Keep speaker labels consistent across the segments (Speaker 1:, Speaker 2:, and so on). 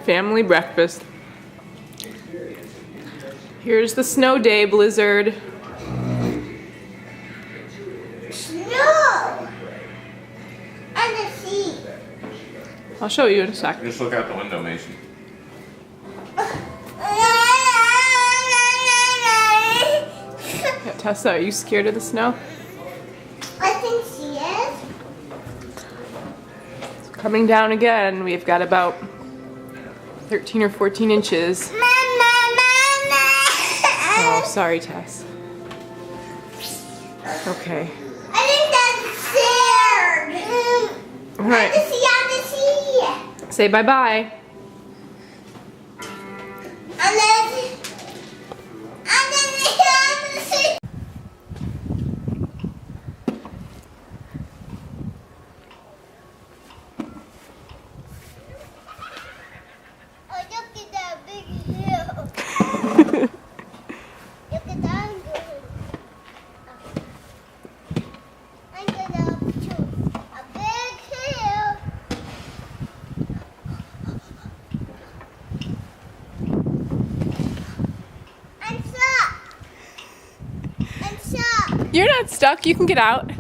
Speaker 1: Family breakfast. Here's the snow day blizzard.
Speaker 2: Snow! And the sea.
Speaker 1: I'll show you in a sec.
Speaker 3: Just look out the window, Mason.
Speaker 1: Yeah, Tessa, are you scared of the snow?
Speaker 2: I think she is.
Speaker 1: It's coming down again. We've got about 13 or 14 inches.
Speaker 2: Mama.
Speaker 1: Oh, sorry, Tess. Okay.
Speaker 2: I think that's scared.
Speaker 1: All right.
Speaker 2: The sea.
Speaker 1: Say bye-bye.
Speaker 2: And then the sea. Oh, look at that big hill. Look at that good. I'm gonna choose a big hill. I'm stuck. I'm stuck.
Speaker 1: You're not stuck. You can get out.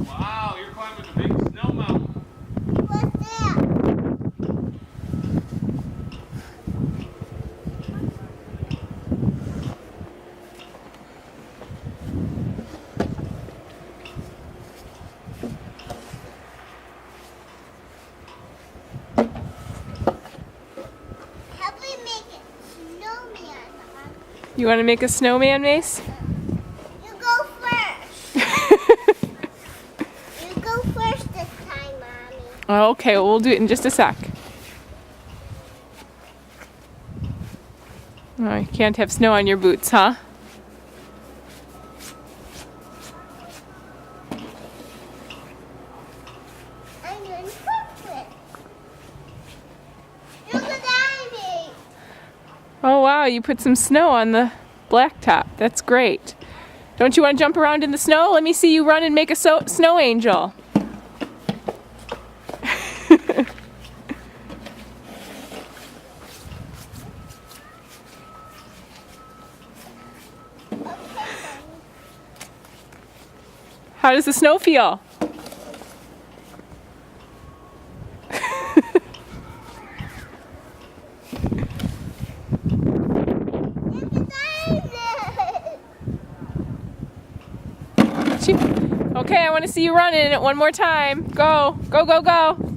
Speaker 3: Wow, you're climbing the big snow mountain.
Speaker 2: What's that? How do we make it snowman, Mom?
Speaker 1: You want to make a snowman, Mace?
Speaker 2: You go first. You go first this time, Mommy.
Speaker 1: Oh, okay, well, we'll do it in just a sec. Oh, you can't have snow on your boots, huh?
Speaker 2: I'm doing perfect. Look at that.
Speaker 1: Oh, wow, you put some snow on the blacktop. That's great. Don't you want to jump around in the snow? Let me see you run and make a snow angel. How does the snow feel? Okay, I want to see you running it one more time. Go, go, go, go.